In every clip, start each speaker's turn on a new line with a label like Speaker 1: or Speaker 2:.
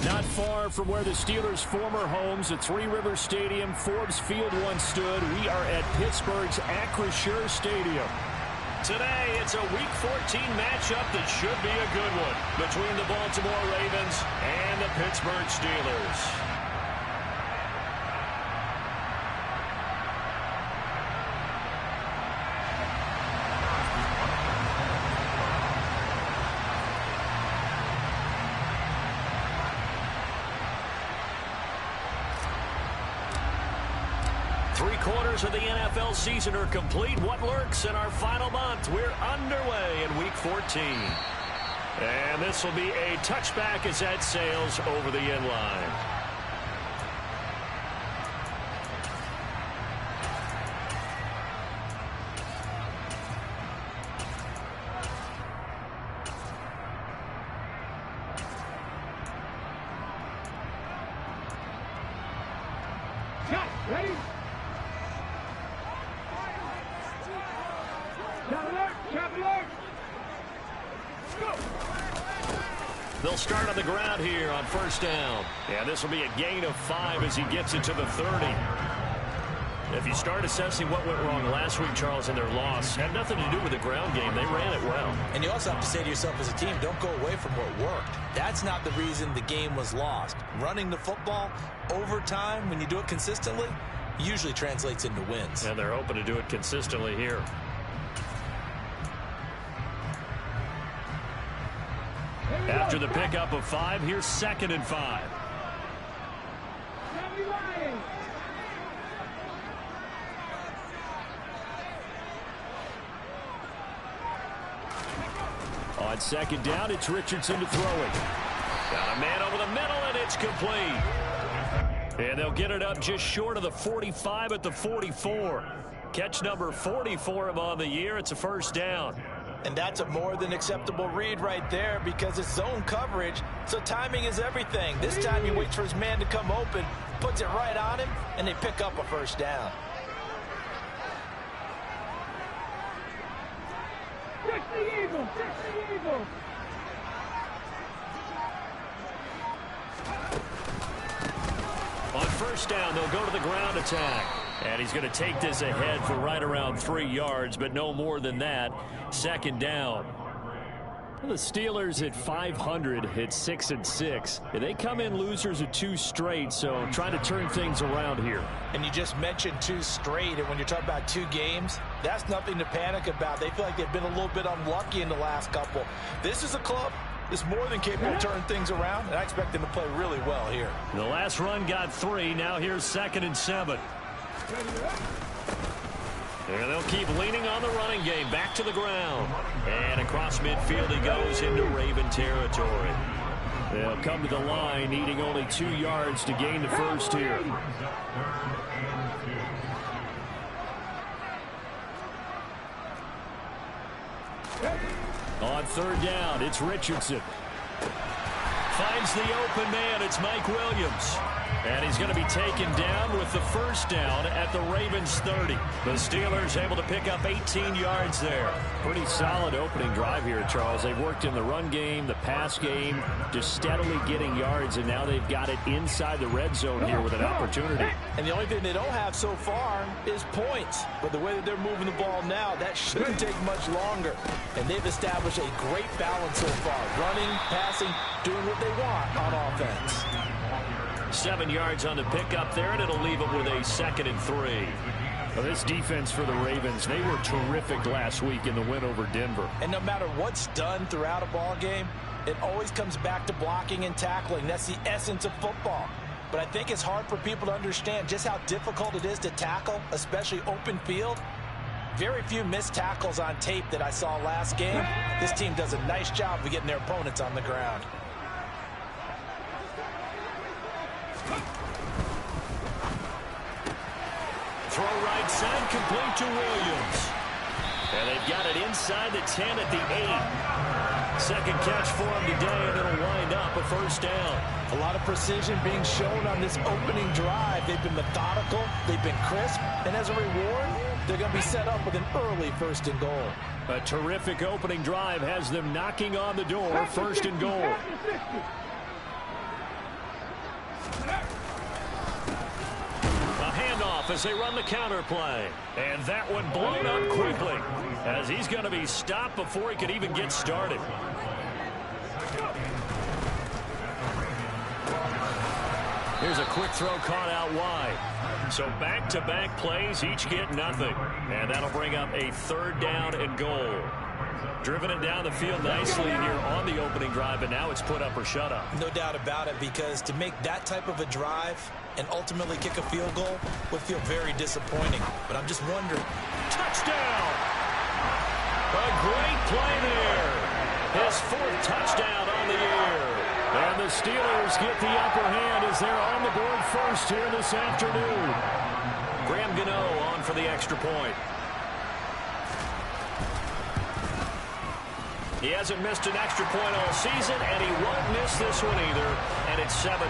Speaker 1: Not far from where the Steelers' former homes at Three Rivers Stadium, Forbes Field once stood, we are at Pittsburgh's Acrisure Stadium. Today, it's a Week 14 matchup that should be a good one between the Baltimore Ravens and the Pittsburgh Steelers. 3/4 of the NFL season are complete. What lurks in our final month? We're underway in Week 14. And this will be a touchback as that sails over the end line.
Speaker 2: Ready?
Speaker 1: They'll start on the ground here on first down. And this will be a gain of 5 as he gets it to the 30. If you start assessing what went wrong last week, Charles, in their loss, had nothing to do with the ground game. They ran it well.
Speaker 3: And you also have to say to yourself as a team, don't go away from what worked. That's not the reason the game was lost. Running the football over time, when you do it consistently, usually translates into wins.
Speaker 1: And they're hoping to do it consistently here. After the pickup of 5, here's 2nd and 5. On 2nd down, it's Richardson to throw it. Got a man over the middle, and it's complete. And they'll get it up just short of the 45 at the 44. Catch number 40 for him on the year. It's a first down.
Speaker 3: And that's a more than acceptable read right there because it's zone coverage, so timing is everything. This time he waits for his man to come open, puts it right on him, and they pick up a first down.
Speaker 2: Fix the Eagle! Fix the Eagle!
Speaker 1: On first down, they'll go to the ground attack. And he's going to take this ahead for right around 3 yards, but no more than that. 2nd down. The Steelers at 500 hit 6-6. They come in losers of 2 straight, so trying to turn things around here.
Speaker 3: And you just mentioned 2 straight, and when you're talking about 2 games, that's nothing to panic about. They feel like they've been a little bit unlucky in the last couple. This is a club that's more than capable of turning things around, and I expect them to play really well here.
Speaker 1: The last run got 3. Now here's 2nd and 7. And they'll keep leaning on the running game. Back to the ground. And across midfield he goes into Raven territory. They'll come to the line, needing only 2 yards to gain the first here. On 3rd down, it's Richardson. Finds the open man. It's Mike Williams. And he's going to be taken down with the first down at the Ravens 30. The Steelers able to pick up 18 yards there. Pretty solid opening drive here, Charles. They've worked in the run game, the pass game, just steadily getting yards, and now they've got it inside the red zone here with an opportunity.
Speaker 3: And the only thing they don't have so far is points. But the way that they're moving the ball now, that shouldn't take much longer. And they've established a great balance so far. Running, passing, doing what they want on offense.
Speaker 1: 7 yards on the pickup there, and it'll leave it with a 2nd and 3. Well, this defense for the Ravens, they were terrific last week in the win over Denver.
Speaker 3: And no matter what's done throughout a ball game, it always comes back to blocking and tackling. That's the essence of football. But I think it's hard for people to understand just how difficult it is to tackle, especially open field. Very few missed tackles on tape that I saw last game. This team does a nice job of getting their opponents on the ground.
Speaker 1: Throw right side, complete to Williams. And they've got it inside the 10 at the 8. Second catch for him today, and it'll wind up a first down.
Speaker 3: A lot of precision being shown on this opening drive. They've been methodical, they've been crisp, and as a reward, they're going to be set up with an early 1st and goal.
Speaker 1: A terrific opening drive has them knocking on the door, 1st and goal. off as they run the counter play. And that one blown up quickly as he's going to be stopped before he could even get started. Here's a quick throw caught out wide. So back-to-back plays, each get nothing. And that'll bring up a 3rd down and goal. Driven it down the field nicely here on the opening drive, and now it's put up or shut up.
Speaker 3: No doubt about it, because to make that type of a drive and ultimately kick a field goal would feel very disappointing. But I'm just wondering.
Speaker 1: Touchdown! A great play there. His 4th touchdown on the year. And the Steelers get the upper hand as they're on the board first here this afternoon. Graham Gano on for the extra point. He hasn't missed an extra point all season, and he won't miss this one either. And it's 7-0.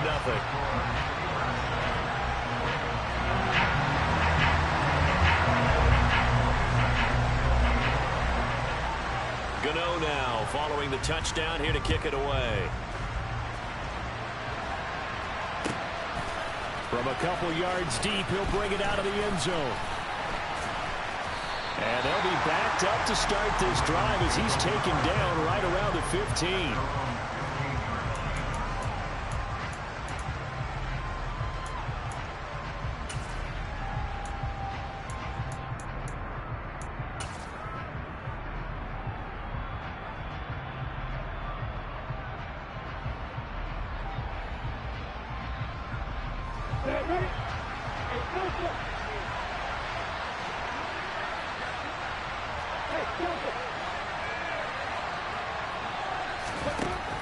Speaker 1: Gano now following the touchdown here to kick it away. From a couple yards deep, he'll bring it out of the end zone. And they'll be backed up to start this drive as he's taken down right around the 15.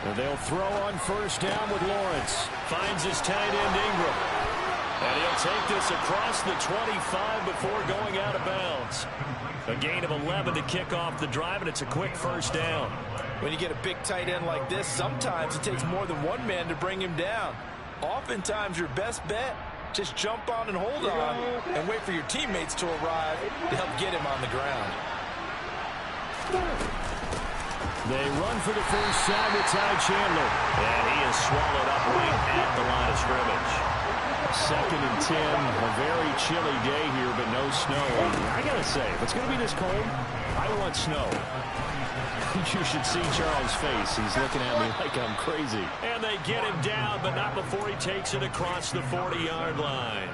Speaker 1: And they'll throw on 1st down with Lawrence. Finds his tight end Ingram. And he'll take this across the 25 before going out of bounds. A gain of 11 to kick off the drive, and it's a quick 1st down.
Speaker 3: When you get a big tight end like this, sometimes it takes more than one man to bring him down. Oftentimes, your best bet, just jump on and hold on and wait for your teammates to arrive to help get him on the ground.
Speaker 1: They run for the first down with Ty Chandler. And he is swallowed up right at the line of scrimmage. 2nd and 10. A very chilly day here, but no snow. I got to say, if it's going to be this cold, I want snow. You should see Charles' face. He's looking at me like I'm crazy. And they get him down, but not before he takes it across the 40-yard line.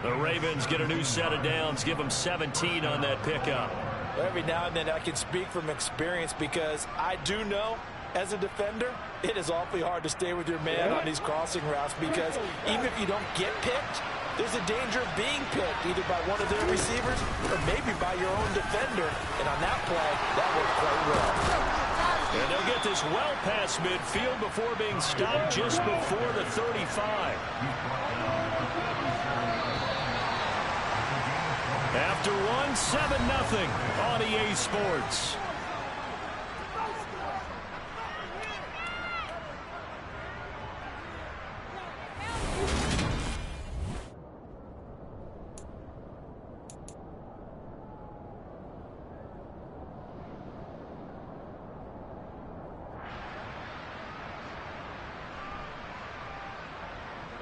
Speaker 1: The Ravens get a new set of downs, give them 17 on that pickup.
Speaker 3: Every now and then I can speak from experience, because I do know as a defender it is awfully hard to stay with your man on these crossing routes, because even if you don't get picked, there's a danger of being picked either by one of their receivers or maybe by your own defender. And on that play, that worked quite well.
Speaker 1: And they'll get this well past midfield before being stopped just before the 35. After one, 7-0 on EA Sports.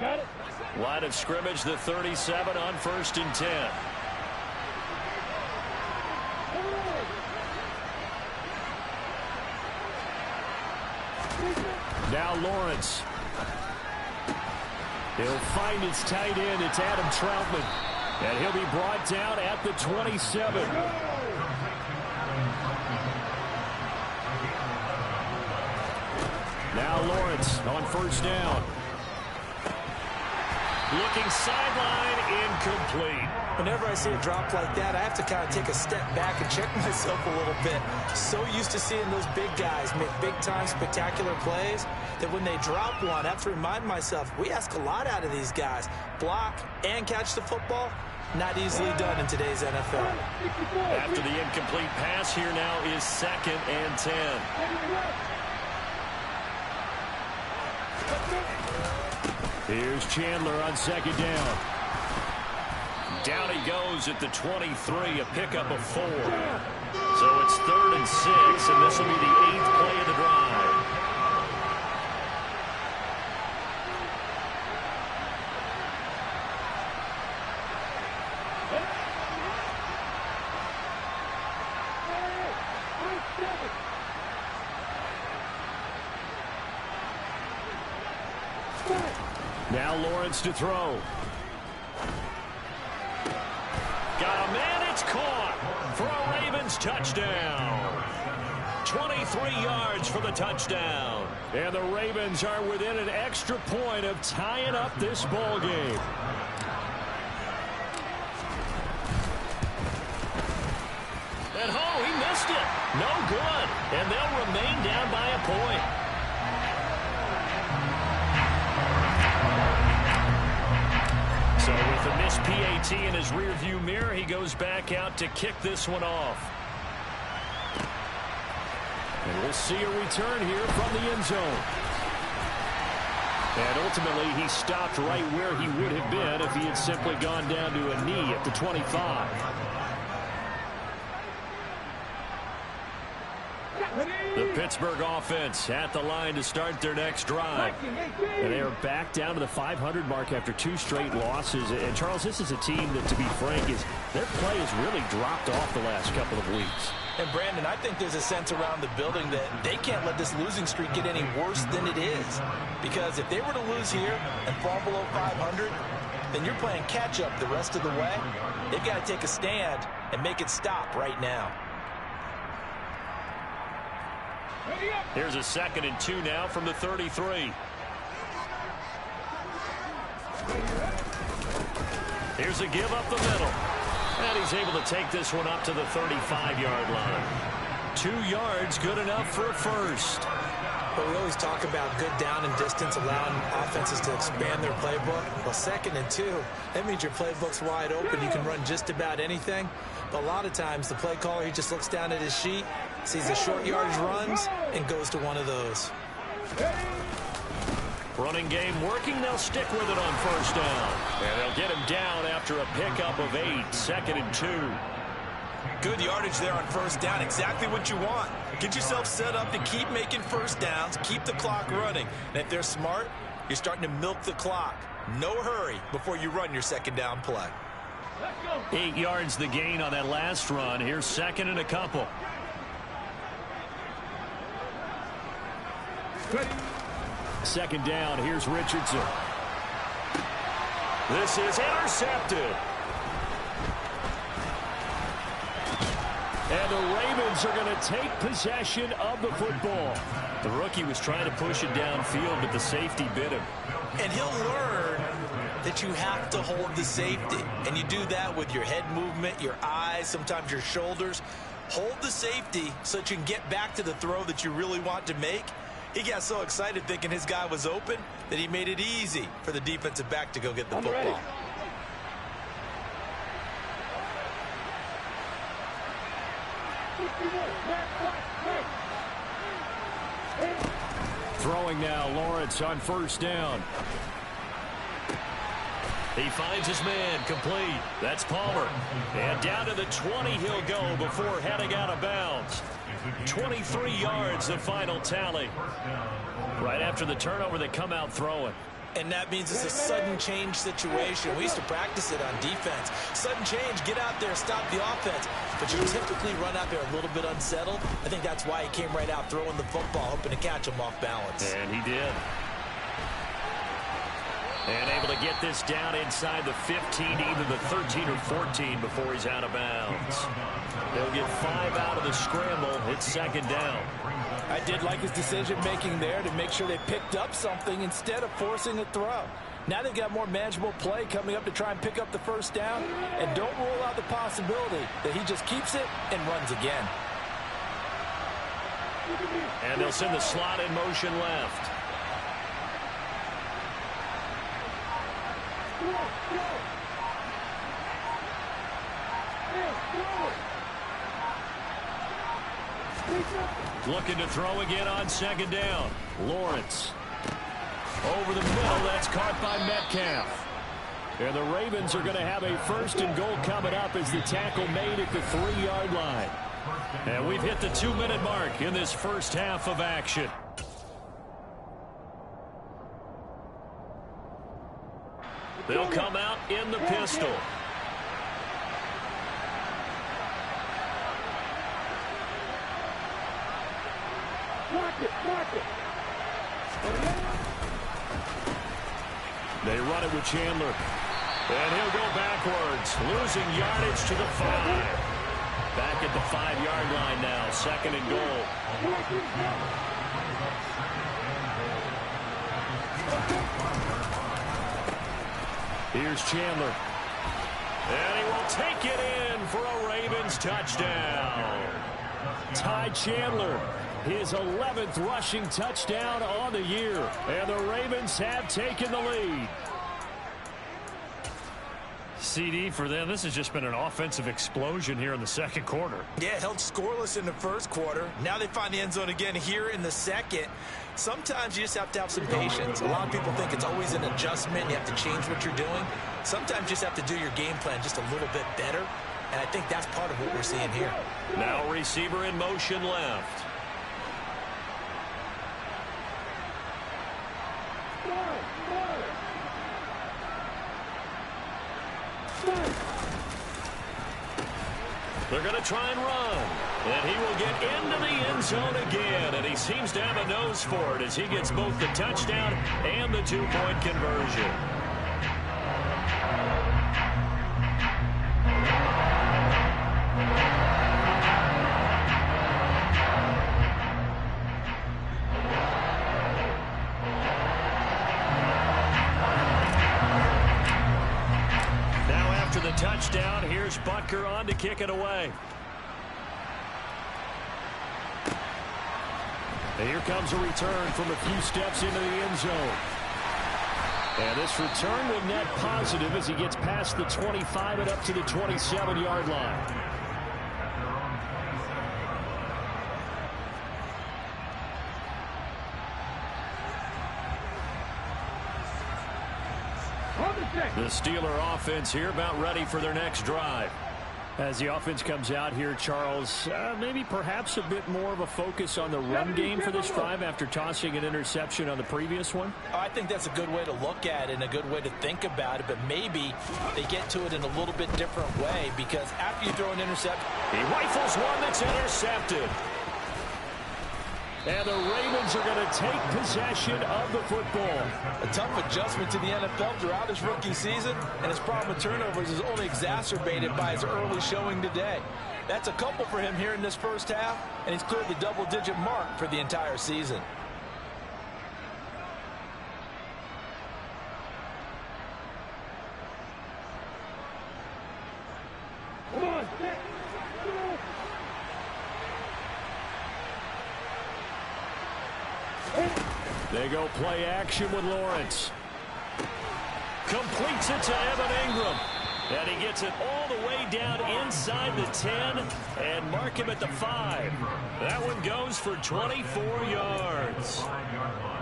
Speaker 2: Got it.
Speaker 1: Line of scrimmage, the 37 on 1st and 10. Now Lawrence. He'll find his tight end. It's Adam Troutman. And he'll be brought down at the 27. Now Lawrence on 1st down. Looking sideline, incomplete.
Speaker 3: Whenever I see a drop like that, I have to kind of take a step back and check myself a little bit. So used to seeing those big guys make big-time spectacular plays that when they drop one, I have to remind myself, we ask a lot out of these guys. Block and catch the football, not easily done in today's NFL.
Speaker 1: After the incomplete pass, here now is 2nd and 10. Here's Chandler on 2nd down. Down he goes at the 23, a pickup of 4. So it's 3rd and 6, and this will be the 8th play of the drive. Now Lawrence to throw. Got a man, it's caught for a Ravens touchdown. 23 yards for the touchdown. And the Ravens are within an extra point of tying up this ball game. And he missed it. No good. And they'll remain down by a point. So with a missed PAT in his rearview mirror, he goes back out to kick this one off. And we'll see a return here from the end zone. And ultimately, he stopped right where he would have been if he had simply gone down to a knee at the 25. The Pittsburgh offense at the line to start their next drive. And they are back down to the 500 mark after 2 straight losses. And, Charles, this is a team that, to be frank, their play has really dropped off the last couple of weeks.
Speaker 3: And, Brandon, I think there's a sense around the building that they can't let this losing streak get any worse than it is. Because if they were to lose here and fall below 500, then you're playing catch-up the rest of the way. They've got to take a stand and make it stop right now.
Speaker 1: Here's a 2nd and 2 now from the 33. Here's a give up the middle. And he's able to take this one up to the 35-yard line. 2 yards, good enough for a first.
Speaker 3: But we always talk about good down and distance, allowing offenses to expand their playbook. Well, 2nd and 2, that means your playbook's wide open. You can run just about anything. But a lot of times, the play caller, he just looks down at his sheet, sees the short yardage runs, and goes to one of those.
Speaker 1: Running game working. They'll stick with it on first down. And they'll get him down after a pickup of 8. 2nd and 2.
Speaker 3: Good yardage there on first down. Exactly what you want. Get yourself set up to keep making first downs, keep the clock running. And if they're smart, you're starting to milk the clock. No hurry before you run your 2nd down play.
Speaker 1: 8 yards the gain on that last run. Here's 2nd and a couple.
Speaker 2: Ready.
Speaker 1: 2nd down. Here's Richardson. This is intercepted. And the Ravens are going to take possession of the football. The rookie was trying to push it downfield, but the safety bit him.
Speaker 3: And he'll learn that you have to hold the safety. And you do that with your head movement, your eyes, sometimes your shoulders. Hold the safety so that you can get back to the throw that you really want to make. He got so excited thinking his guy was open that he made it easy for the defensive back to go get the football.
Speaker 2: Ready.
Speaker 1: Throwing now, Lawrence on first down. He finds his man, complete. That's Palmer. And down to the 20 he'll go before heading out of bounds. 23 yards, the final tally. Right after the turnover, they come out throwing.
Speaker 3: And that means it's a sudden change situation. We used to practice it on defense. Sudden change, get out there, stop the offense. But you typically run out there a little bit unsettled. I think that's why he came right out throwing the football, hoping to catch him off balance.
Speaker 1: And he did. And able to get this down inside the 15, either the 13 or 14 before he's out of bounds. They'll get 5 out of the scramble. It's 2nd down.
Speaker 3: I did like his decision-making there to make sure they picked up something instead of forcing a throw. Now they've got more manageable play coming up to try and pick up the first down. And don't rule out the possibility that he just keeps it and runs again.
Speaker 1: And they'll send the slot in motion left. Looking to throw again on 2nd down. Lawrence. Over the middle, that's caught by Metcalf. And the Ravens are going to have a 1st and goal coming up as the tackle made at the 3-yard line. And we've hit the 2-minute mark in this first half of action. They'll come out in the pistol. They run it with Chandler. And he'll go backwards, losing yardage to the 5. Back at the 5-yard line now, 2nd and goal. Here's Chandler. And he will take it in for a Ravens touchdown. Ty Chandler, his 11th rushing touchdown on the year. And the Ravens have taken the lead. CD for them, this has just been an offensive explosion here in the 2nd quarter.
Speaker 3: Yeah, held scoreless in the 1st quarter. Now they find the end zone again here in the 2nd. Sometimes you just have to have some patience. A lot of people think it's always an adjustment. You have to change what you're doing. Sometimes you just have to do your game plan just a little bit better. And I think that's part of what we're seeing here.
Speaker 1: Now receiver in motion left. They're going to try and run. And he will get into the end zone again. And he seems to have a nose for it as he gets both the touchdown and the 2-point conversion. After the touchdown, here's Butker on to kick it away. And here comes a return from a few steps into the end zone. And this return will net positive as he gets past the 25 and up to the 27-yard line. The Steeler offense here about ready for their next drive. As the offense comes out here, Charles, maybe perhaps a bit more of a focus on the run game for this drive after tossing an interception on the previous one?
Speaker 3: I think that's a good way to look at it and a good way to think about it, but maybe they get to it in a little bit different way because after you throw an interception,
Speaker 1: he rifles one that's intercepted. And the Ravens are going to take possession of the football.
Speaker 3: A tough adjustment to the NFL throughout his rookie season, and his problem with turnovers is only exacerbated by his early showing today. That's a couple for him here in this first half, and he's cleared the double-digit mark for the entire season.
Speaker 1: They go play action with Lawrence. Completes it to Evan Ingram. And he gets it all the way down inside the 10 and mark him at the 5. That one goes for 24 yards.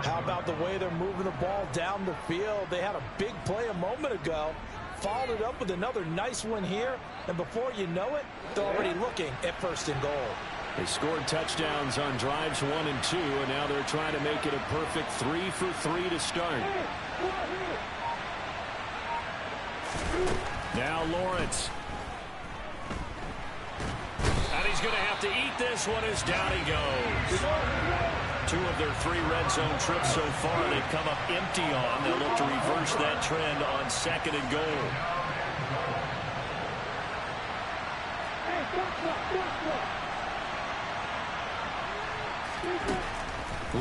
Speaker 3: How about the way they're moving the ball down the field? They had a big play a moment ago. Followed it up with another nice one here. And before you know it, they're already looking at 1st and goal.
Speaker 1: They scored touchdowns on drives 1 and 2, and now they're trying to make it a perfect 3 for 3 to start. Now Lawrence. And he's going to have to eat this one as down he goes. 2 of their 3 red zone trips so far they've come up empty on. They'll look to reverse that trend on 2nd and goal.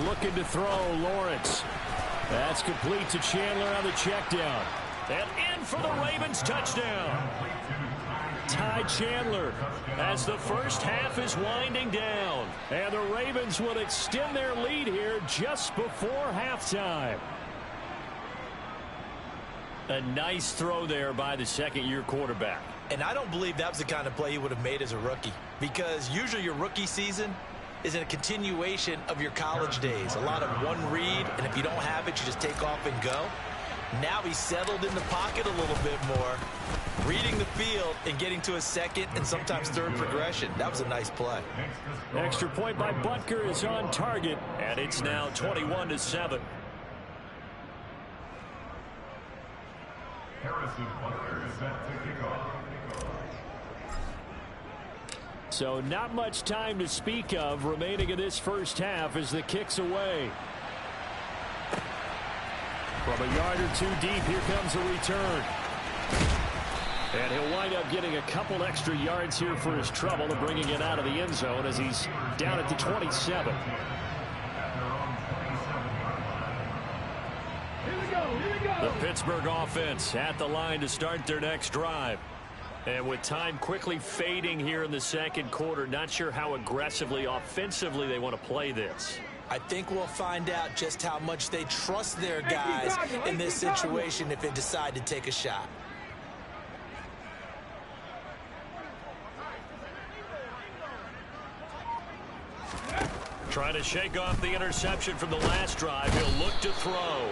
Speaker 1: Looking to throw, Lawrence. That's complete to Chandler on the check down. And in for the Ravens touchdown. Ty Chandler as the first half is winding down. And the Ravens will extend their lead here just before halftime. A nice throw there by the 2nd-year quarterback.
Speaker 3: And I don't believe that was the kind of play he would have made as a rookie. Because usually your rookie season is in a continuation of your college days. A lot of one read, and if you don't have it, you just take off and go. Now he's settled in the pocket a little bit more, reading the field and getting to a 2nd and sometimes 3rd progression. That was a nice play.
Speaker 1: Extra point by Butker is on target, and it's now 21-7. Harrison Butker is set to kick off. So not much time to speak of remaining in this first half as the kick's away. From a yard or two deep, here comes a return. And he'll wind up getting a couple extra yards here for his trouble and bringing it out of the end zone as he's down at the 27. The Pittsburgh offense at the line to start their next drive. And with time quickly fading here in the second quarter, not sure how aggressively, offensively they want to play this.
Speaker 3: I think we'll find out just how much they trust their guys in this situation if they decide to take a shot.
Speaker 1: Trying to shake off the interception from the last drive. He'll look to throw.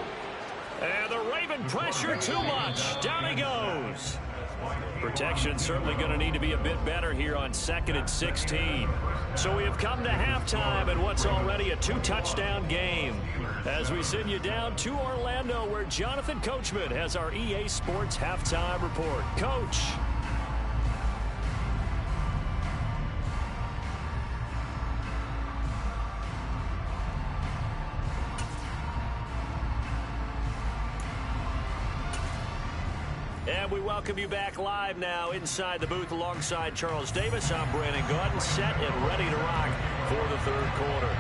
Speaker 1: And the Raven pressure too much. Down he goes. Protection certainly going to need to be a bit better here on 2nd and 16. So we have come to halftime in what's already a 2-touchdown game. As we send you down to Orlando, where Jonathan Coachman has our EA Sports halftime report. Coach. And we welcome you back live now inside the booth alongside Charles Davis. I'm Brandon Gaudin, set and ready to rock for the third quarter.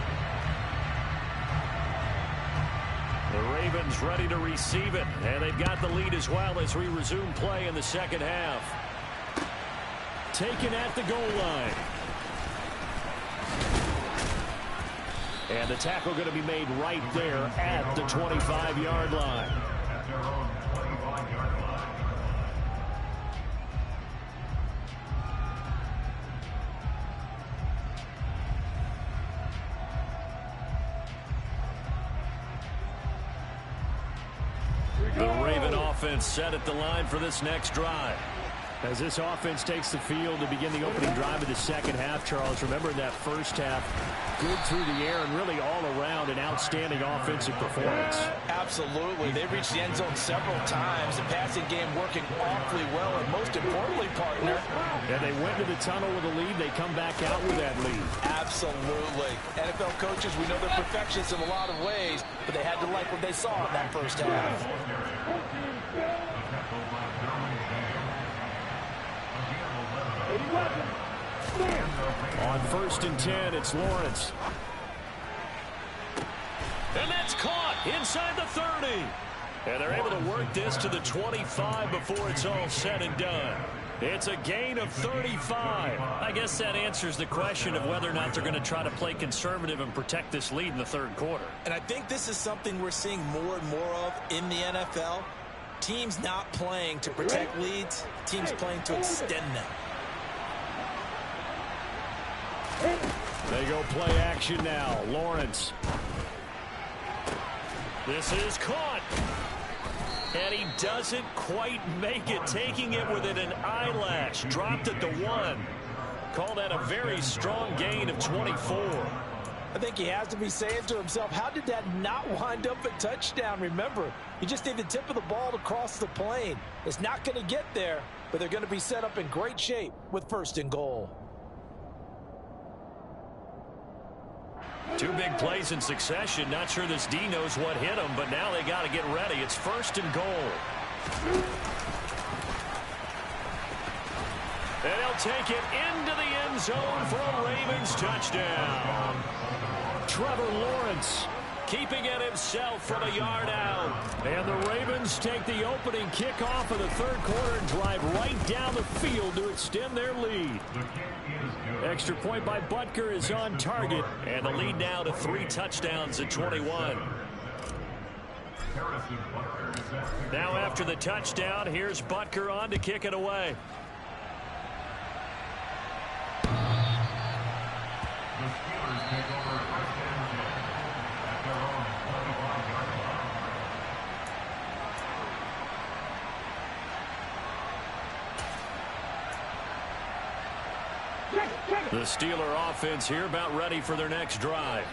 Speaker 1: The Ravens ready to receive it, and they've got the lead as well as we resume play in the second half. Taken at the goal line. And the tackle going to be made right there at the 25-yard line. The Raven offense set at the line for this next drive. As this offense takes the field to begin the opening drive of the second half, Charles, remember that first half, good through the air and really all around an outstanding offensive performance.
Speaker 3: Absolutely. They reached the end zone several times. The passing game working awfully well, and most importantly, partner.
Speaker 1: And they went to the tunnel with a lead. They come back out with that lead.
Speaker 3: Absolutely. NFL coaches, we know they're perfectionists in a lot of ways, but they had to like what they saw in that first half.
Speaker 1: On 1st and 10, it's Lawrence. And that's caught inside the 30. And they're able to work this to the 25 before it's all said and done. It's a gain of 35. I guess that answers the question of whether or not they're going to try to play conservative and protect this lead in the third quarter.
Speaker 3: And I think this is something we're seeing more and more of in the NFL. Teams not playing to protect leads, teams playing to extend them.
Speaker 1: They go play action now. Lawrence. This is caught. And he doesn't quite make it, taking it within an eyelash. Dropped at the 1. Call that a very strong gain of 24.
Speaker 3: I think he has to be saying to himself, how did that not wind up a touchdown? Remember, you just need the tip of the ball to cross the plane. It's not going to get there, but they're going to be set up in great shape with 1st and goal.
Speaker 1: 2 big plays in succession. Not sure this D knows what hit him, but now they got to get ready. It's 1st and goal. And he'll take it into the end zone for a Ravens touchdown. Trevor Lawrence keeping it himself from a yard out. And the Ravens take the opening kickoff of the third quarter and drive right down the field to extend their lead. Extra point by Butker is on target, and the lead now to 3 touchdowns at 21. Now after the touchdown, here's Butker on to kick it away. The Steeler offense here about ready for their next drive.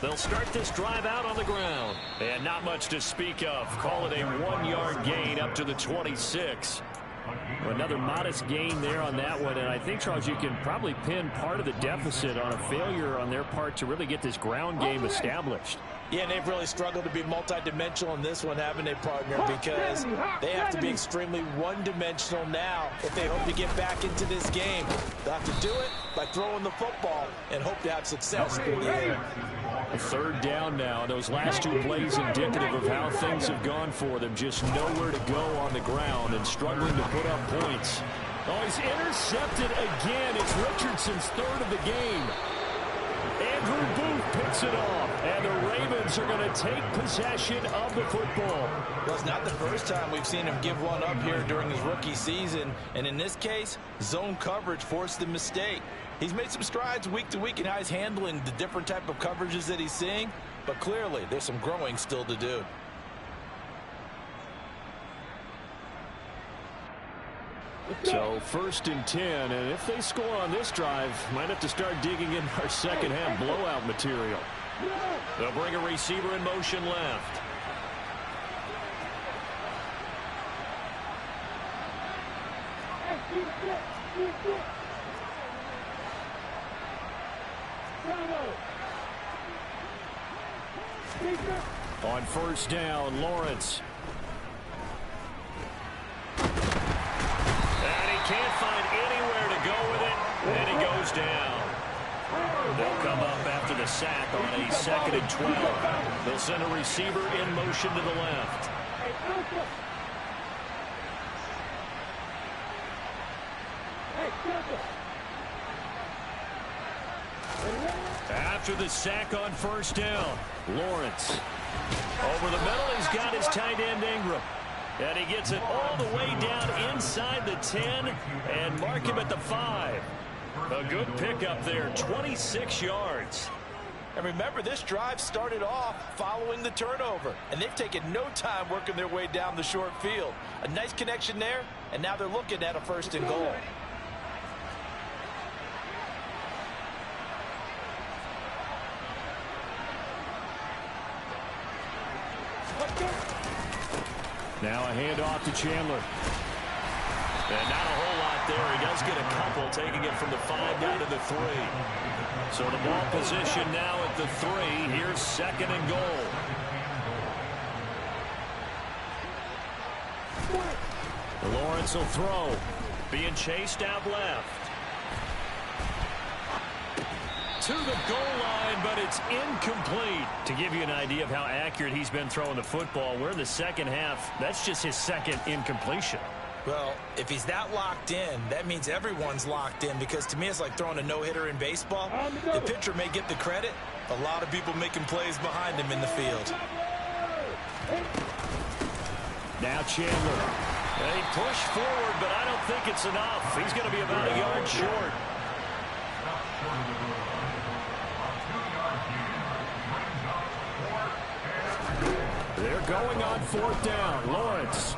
Speaker 1: They'll start this drive out on the ground. And not much to speak of. Call it a 1-yard gain up to the 26. Another modest gain there on that one, and I think, Charles, you can probably pin part of the deficit on a failure on their part to really get this ground game established.
Speaker 3: Yeah, and they've really struggled to be multidimensional in this one, haven't they, partner? Because they have to be extremely one-dimensional now if they hope to get back into this game. They'll have to do it by throwing the football and hope to have success through the air.
Speaker 1: A third down now. Those last two plays indicative of how things have gone for them. Just nowhere to go on the ground and struggling to put up points. Oh, he's intercepted again. It's Richardson's third of the game. Andrew Booth picks it off, and the Ravens are going to take possession of the football.
Speaker 3: Well, it's not the first time we've seen him give one up here during his rookie season, and in this case, zone coverage forced the mistake. He's made some strides week to week in how he's handling the different type of coverages that he's seeing, but clearly there's some growing still to do.
Speaker 1: So 1st and 10, and if they score on this drive, might have to start digging in our second half blowout material. They'll bring a receiver in motion left. On 1st down, Lawrence. Can't find anywhere to go with it, and he goes down. They'll come up after the sack on a 2nd and 12. They'll send a receiver in motion to the left. After the sack on 1st down, Lawrence. Over the middle, he's got his tight end Ingram. And he gets it all the way down inside the 10 and mark him at the 5. A good pickup there, 26 yards.
Speaker 3: And remember, this drive started off following the turnover, and they've taken no time working their way down the short field. A nice connection there, and now they're looking at a 1st and goal.
Speaker 1: Now a handoff to Chandler. And not a whole lot there. He does get a couple, taking it from the 5 down to the 3. So the ball position now at the 3. Here's 2nd and goal. Lawrence will throw. Being chased out left. To the goal line, but it's incomplete. To give you an idea of how accurate he's been throwing the football, we're in the second half. That's just his 2nd incompletion.
Speaker 3: Well, if he's that locked in, that means everyone's locked in, because to me it's like throwing a no-hitter in baseball. The pitcher may get the credit. A lot of people making plays behind him in the field.
Speaker 1: Now Chandler. They push forward, but I don't think it's enough. He's going to be about a yard short. They're going on 4th down. Lawrence.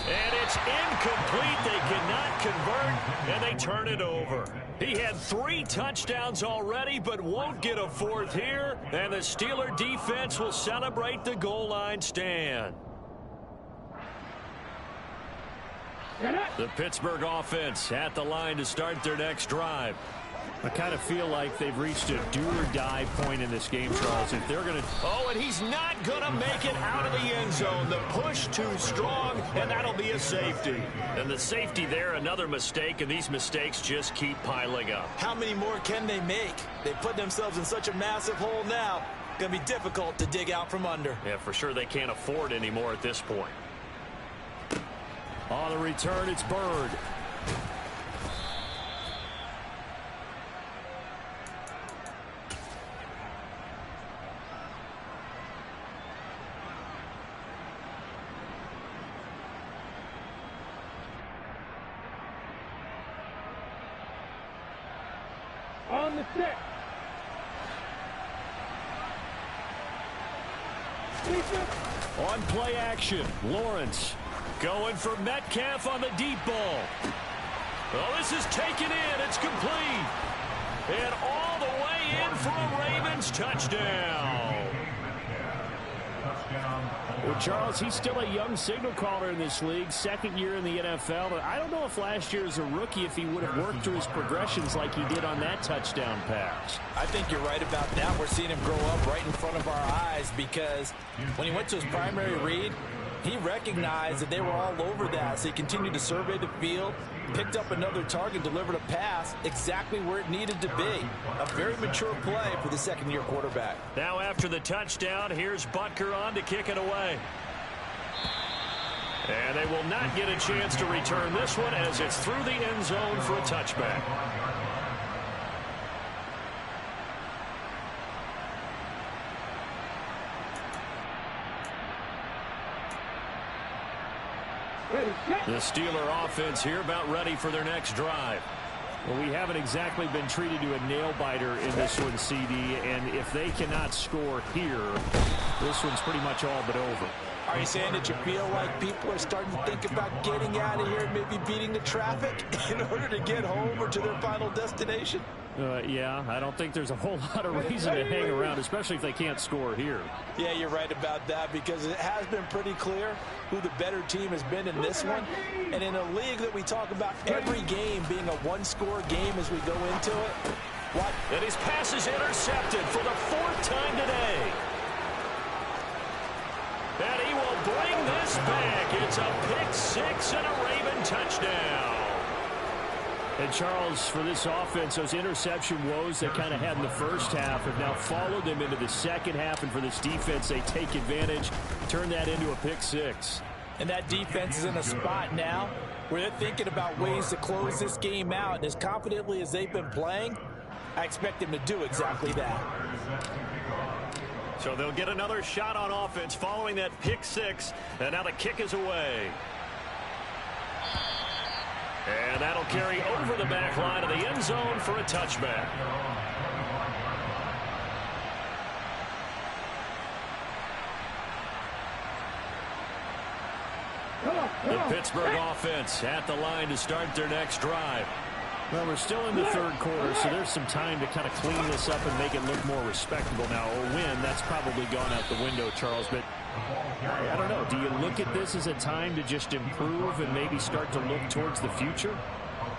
Speaker 1: And it's incomplete. They cannot convert, and they turn it over. He had 3 touchdowns already, but won't get a 4th here. And the Steeler defense will celebrate the goal line stand. The Pittsburgh offense at the line to start their next drive. I kind of feel like they've reached a do-or-die point in this game, Charles. If they're going to... Oh, and he's not going to make it out of the end zone. The push too strong, and that'll be a safety. And the safety there, another mistake, and these mistakes just keep piling up.
Speaker 3: How many more can they make? They put themselves in such a massive hole now. Going to be difficult to dig out from under.
Speaker 1: Yeah, for sure they can't afford anymore at this point. On the return, it's Bird.
Speaker 2: On the set.
Speaker 1: On play action, Lawrence going for Metcalf on the deep ball. Oh, this is taken in. It's complete. And all the way in for a Ravens touchdown. Well, Charles, he's still a young signal caller in this league, second year in the NFL. But I don't know if last year as a rookie, if he would have worked through his progressions like he did on that touchdown pass.
Speaker 3: I think you're right about that. We're seeing him grow up right in front of our eyes because when he went to his primary read, he recognized that they were all over that, so he continued to survey the field, picked up another target, delivered a pass exactly where it needed to be. A very mature play for the second-year quarterback.
Speaker 1: Now after the touchdown, here's Butker on to kick it away. And they will not get a chance to return this one as it's through the end zone for a touchback. The Steeler offense here about ready for their next drive. Well, we haven't exactly been treated to a nail-biter in this one, CD, and if they cannot score here, this one's pretty much all but over.
Speaker 3: Are you saying that you feel like people are starting to think about getting out of here and maybe beating the traffic in order to get home or to their final destination?
Speaker 1: Yeah, I don't think there's a whole lot of reason to hang around, especially if they can't score here.
Speaker 3: Yeah, you're right about that because it has been pretty clear who the better team has been in this one. And in a league that we talk about every game being a one-score game as we go into it.
Speaker 1: And his pass is intercepted for the fourth time today. And he will bring this back. It's a pick six and a Raven touchdown. And Charles, for this offense, those interception woes they kind of had in the first half have now followed them into the second half. And for this defense, they take advantage, turn that into a pick six.
Speaker 3: And that defense is in a spot now where they're thinking about ways to close this game out. And as confidently as they've been playing, I expect them to do exactly that.
Speaker 1: So they'll get another shot on offense following that pick six. And now the kick is away. And that'll carry over the back line of the end zone for a touchback. The Pittsburgh offense at the line to start their next drive. Well, we're still in the third quarter, so there's some time to kind of clean this up and make it look more respectable. Now, a win, that's probably gone out the window, Charles, but I don't know. Do you look at this as a time to just improve and maybe start to look towards the future?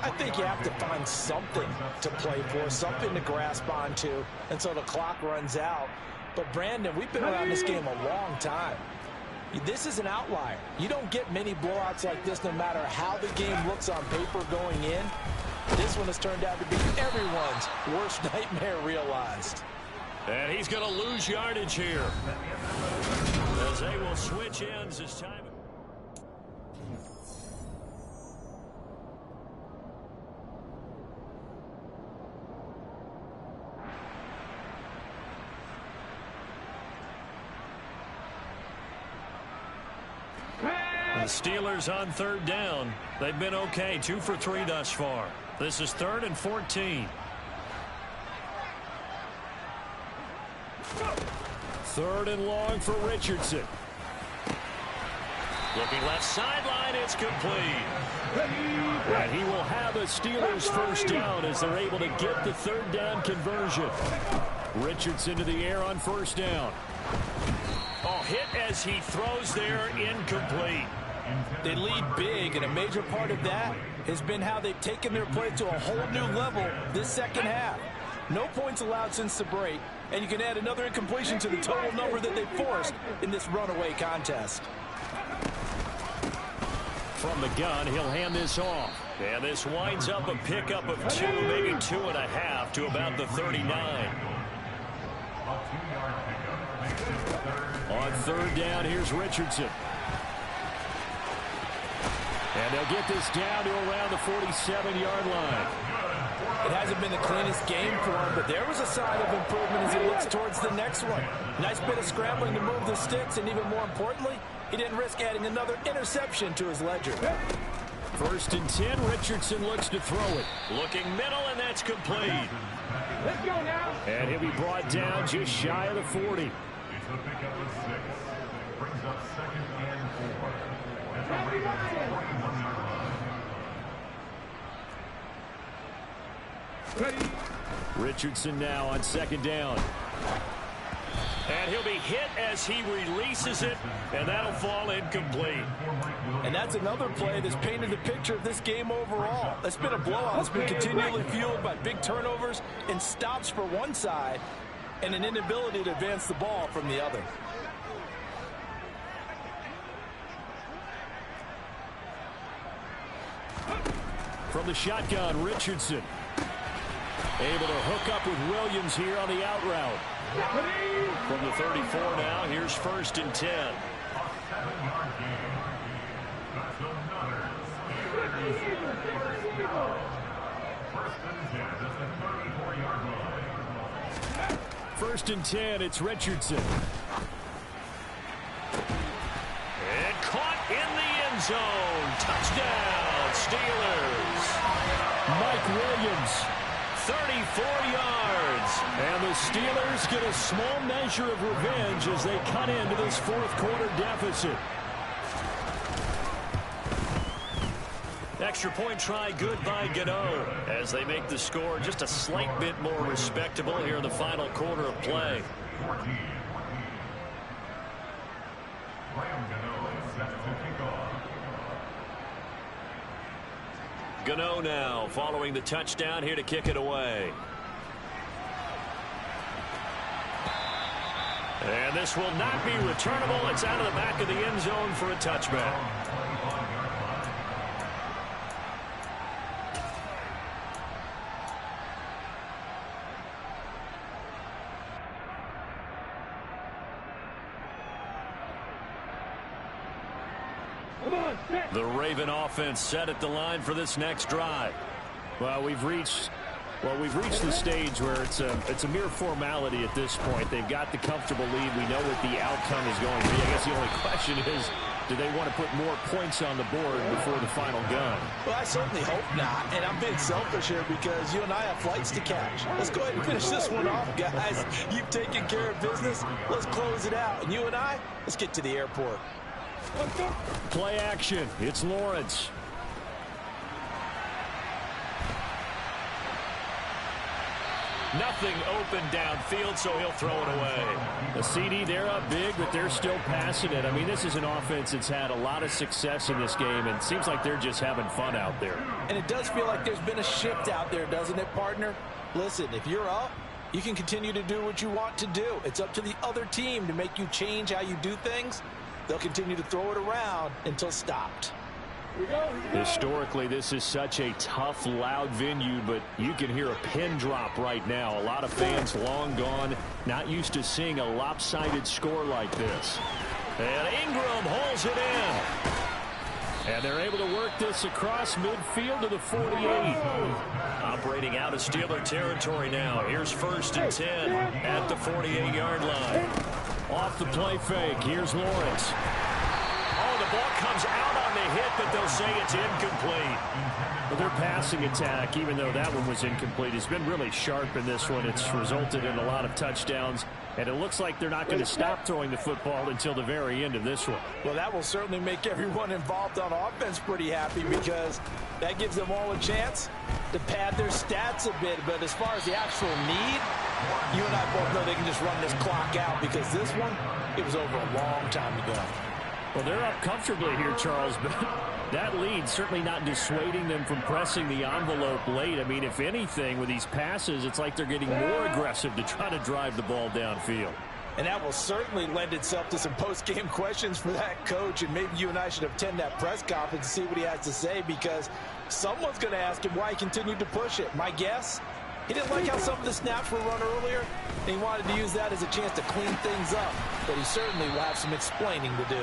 Speaker 3: I think you have to find something to play for, something to grasp onto until the clock runs out. But, Brandon, we've been around this game a long time. This is an outlier. You don't get many blowouts like this no matter how the game looks on paper going in. This one has turned out to be everyone's worst nightmare realized.
Speaker 1: And he's going to lose yardage here as they will switch ends as time. The Steelers on third down. They've been okay, 2 for 3 thus far. This is 3rd and 14. 3rd and long for Richardson. Looking left sideline, it's complete. And he will have a Steelers first down as they're able to get the third down conversion. Richardson to the air on first down. Oh, hit as he throws there, incomplete.
Speaker 3: They lead big, and a major part of that has been how they've taken their play to a whole new level this second half. No points allowed since the break, and you can add another incompletion to the total number that they forced in this runaway contest.
Speaker 1: From the gun, he'll hand this off. And this winds up a pickup of 2, maybe 2.5 to about the 39. On third down, here's Richardson. And they'll get this down to around the 47-yard line.
Speaker 3: It hasn't been the cleanest game for him, but there was a sign of improvement as he looks towards the next one. Nice bit of scrambling to move the sticks, and even more importantly, he didn't risk adding another interception to his ledger.
Speaker 1: 1st and 10, Richardson looks to throw it. Looking middle, and that's complete.
Speaker 2: Let's go now.
Speaker 1: And he'll be brought down just shy of the 40. Richardson now on 2nd down. And he'll be hit as he releases it, and that'll fall incomplete.
Speaker 3: And that's another play that's painted the picture of this game overall. It's been a blowout. It's been continually fueled by big turnovers and stops for one side and an inability to advance the ball from the other.
Speaker 1: From the shotgun, Richardson. Able to hook up with Williams here on the out route. From the 34 now, here's 1st and 10. First and 10, it's Richardson. And caught in the end zone. Touchdown, Steelers. Mike Williams, 34 yards. And the Steelers get a small measure of revenge as they cut into this fourth-quarter deficit. Extra point try good by Gano as they make the score just a slight bit more respectable here in the final quarter of play. Gano now following the touchdown here to kick it away. And this will not be returnable. It's out of the back of the end zone for a touchback. The Raven offense set at the line for this next drive. Well, we've reached the stage where it's a mere formality at this point. They've got the comfortable lead. We know what the outcome is going to be. I guess the only question is, do they want to put more points on the board before the final gun?
Speaker 3: Well, I certainly hope not, and I'm being selfish here because you and I have flights to catch. Let's go ahead and finish this one off, guys. You've taken care of business. Let's close it out. And you and I, let's get to the airport.
Speaker 1: Play action. It's Lawrence. Nothing open downfield, so he'll throw it away. The CD, they're up big, but they're still passing it. I mean, this is an offense that's had a lot of success in this game, and it seems like they're just having fun out there.
Speaker 3: And it does feel like there's been a shift out there, doesn't it, partner? Listen, if you're up, you can continue to do what you want to do. It's up to the other team to make you change how you do things. They'll continue to throw it around until stopped.
Speaker 1: Historically, this is such a tough, loud venue, but you can hear a pin drop right now. A lot of fans long gone, not used to seeing a lopsided score like this. And Ingram holds it in. And they're able to work this across midfield to the 48. Operating out of Steeler territory now. Here's 1st and 10 at the 48-yard line. Off the play fake, here's Lawrence. Oh, the ball comes out on the hit, but they'll say it's incomplete. But their passing attack, even though that one was incomplete, has been really sharp in this one. It's resulted in a lot of touchdowns, and it looks like they're not going to stop throwing the football until the very end of this one.
Speaker 3: Well, that will certainly make everyone involved on offense pretty happy because that gives them all a chance to pad their stats a bit. But as far as the actual need, you and I both know they can just run this clock out because this one, it was over a long time ago.
Speaker 1: Well, they're up comfortably here, Charles, but that lead certainly not dissuading them from pressing the envelope late. I mean, if anything, with these passes, it's like they're getting more aggressive to try to drive the ball downfield.
Speaker 3: And that will certainly lend itself to some post-game questions for that coach, and maybe you and I should attend that press conference and see what he has to say because someone's going to ask him why he continued to push it. My guess, he didn't like how some of the snaps were run earlier, and he wanted to use that as a chance to clean things up, but he certainly will have some explaining to do.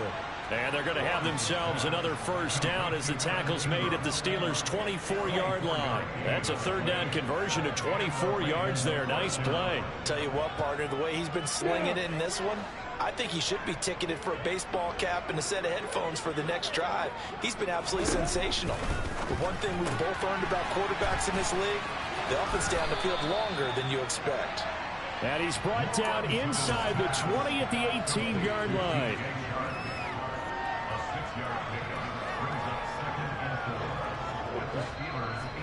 Speaker 1: And they're going to have themselves another first down as the tackle's made at the Steelers' 24-yard line. That's a third down conversion to 24 yards there. Nice play.
Speaker 3: Tell you what, partner, the way he's been slinging it in this one, I think he should be ticketed for a baseball cap and a set of headphones for the next drive. He's been absolutely sensational. The one thing we've both learned about quarterbacks in this league, they often stay on the field longer than you expect.
Speaker 1: And he's brought down inside the 20 at the 18-yard line.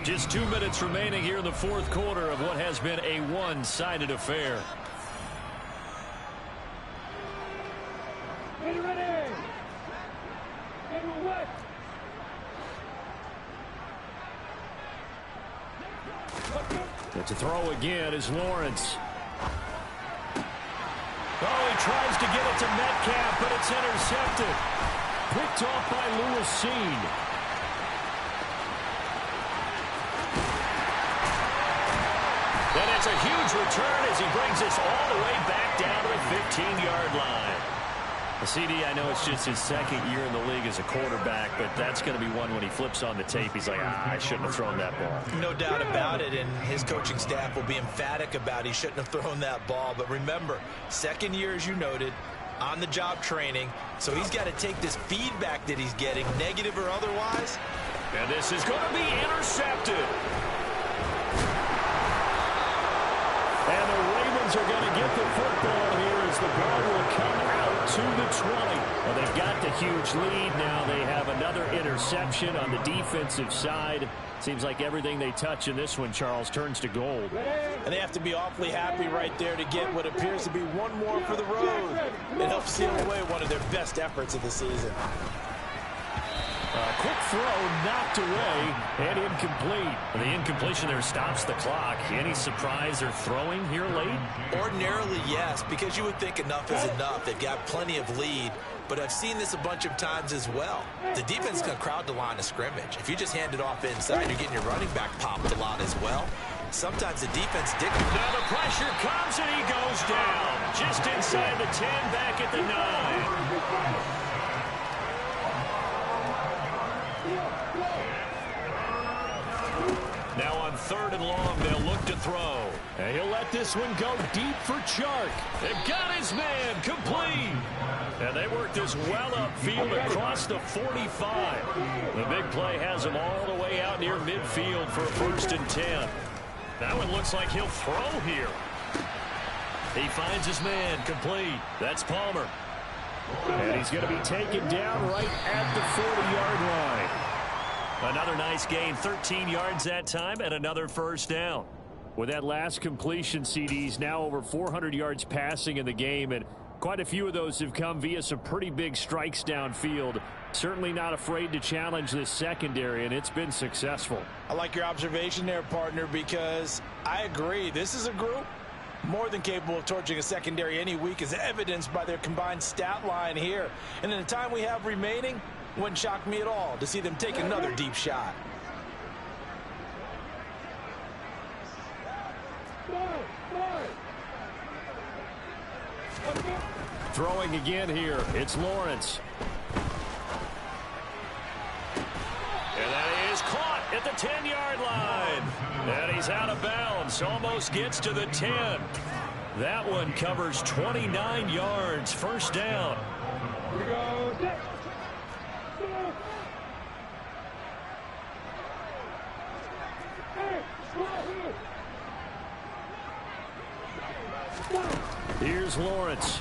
Speaker 1: Just 2 minutes remaining here in the fourth quarter of what has been a one-sided affair. To throw again is Lawrence. Oh, he tries to get it to Metcalf, but it's intercepted. Picked off by Lewis. And it's a huge return as he brings us all the way back down to the 15-yard line. CD, I know it's just his second year in the league as a quarterback, but that's going to be one when he flips on the tape. He's like, I shouldn't have thrown that ball.
Speaker 3: No doubt about it, and his coaching staff will be emphatic about he shouldn't have thrown that ball. But remember, second year, as you noted, on-the-job training, so he's got to take this feedback that he's getting, negative or otherwise.
Speaker 1: And this is going to be intercepted. And the Ravens are going to get the football here as the ball will come out to the 20. Well, they've got the huge lead now. They have another interception on the defensive side. Seems like everything they touch in this one, Charles, turns to gold.
Speaker 3: And they have to be awfully happy right there to get what appears to be one more for the road. It helps seal away one of their best efforts of the season.
Speaker 1: Quick throw knocked away and incomplete. The incompletion there stops the clock. Any surprise they're throwing here late?
Speaker 3: Ordinarily, yes, because you would think enough is enough. They've got plenty of lead, but I've seen this a bunch of times as well. The defense is going to crowd the line of scrimmage. If you just hand it off inside, you're getting your running back popped a lot as well. Sometimes the defense dictates.
Speaker 1: Now the pressure comes and he goes down. Just inside the 10, back at the 9. Now on 3rd and long, they'll look to throw. And he'll let this one go deep for Chark. They got his man complete. And they work this well upfield across the 45. The big play has him all the way out near midfield for a 1st and 10. That one looks like he'll throw here. He finds his man complete. That's Palmer. And he's going to be taken down right at the 40-yard line. Another nice gain, 13 yards that time, and another 1st down. With that last completion, CD's now over 400 yards passing in the game, and quite a few of those have come via some pretty big strikes downfield. Certainly not afraid to challenge this secondary, and it's been successful.
Speaker 3: I like your observation there, partner, because I agree. This is a group more than capable of torching a secondary any week, as evidenced by their combined stat line here. And in the time we have remaining, wouldn't shock me at all to see them take another deep shot.
Speaker 1: Throwing again here, it's Lawrence. And that is caught at the 10-yard line. And he's out of bounds, almost gets to the 10. That one covers 29 yards, 1st down.
Speaker 2: Here we go.
Speaker 1: Here's Lawrence.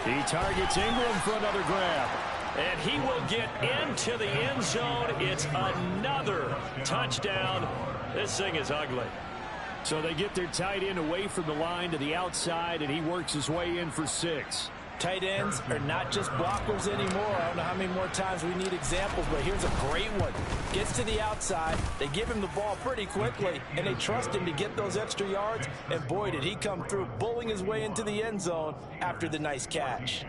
Speaker 1: He targets Ingram for another grab. And he will get into the end zone. It's another touchdown. This thing is ugly. So they get their tight end away from the line to the outside, and he works his way in for 6.
Speaker 3: Tight ends are not just blockers anymore. I don't know how many more times we need examples, but here's a great one. Gets to the outside, they give him the ball pretty quickly, and they trust him to get those extra yards, and boy, did he come through, bulling his way into the end zone after the nice catch.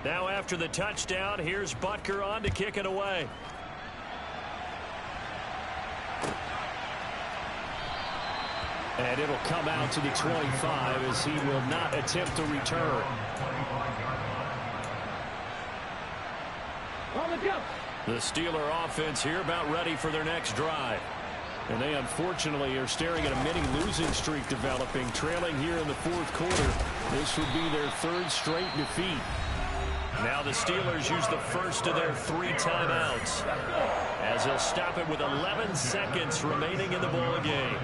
Speaker 1: Now after the touchdown, here's Butker on to kick it away. And it'll come out to the 25 as he will not attempt to return. The Steeler offense here about ready for their next drive. And they unfortunately are staring at a mini losing streak developing, trailing here in the 4th quarter. This would be their 3rd straight defeat. Now the Steelers use the first of their 3 timeouts as they'll stop it with 11 seconds remaining in the ball game.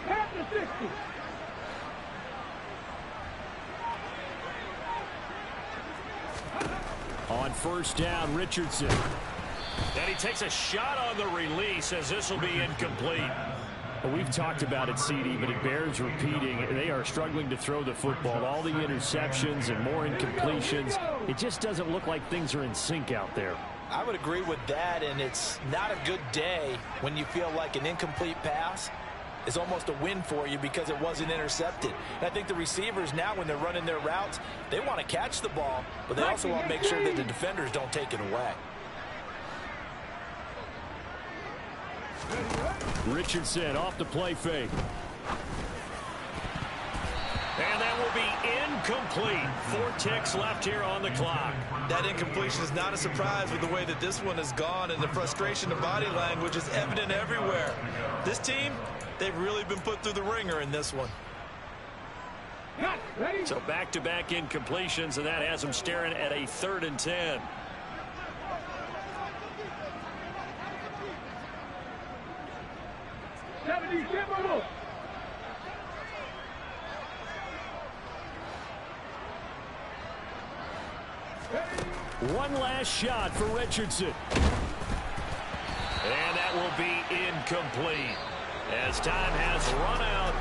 Speaker 2: Pass the 60.
Speaker 1: On first down, Richardson. And he takes a shot on the release as this will be incomplete. Well, we've talked about it, CD, but it bears repeating. They are struggling to throw the football. All the interceptions and more incompletions. It just doesn't look like things are in sync out there.
Speaker 3: I would agree with that, and it's not a good day when you feel like an incomplete pass is almost a win for you because it wasn't intercepted. And I think the receivers now, when they're running their routes, they want to catch the ball, but they also want to make sure that the defenders don't take it away.
Speaker 1: Richardson off the play fake. And that will be incomplete. 4 ticks left here on the clock.
Speaker 3: That incompletion is not a surprise with the way that this one has gone, and the frustration of body language is evident everywhere. This team, they've really been put through the ringer in this one.
Speaker 1: So back-to-back incompletions, and that has them staring at a 3rd and 10. One last shot for Richardson. And that will be incomplete as time has run out.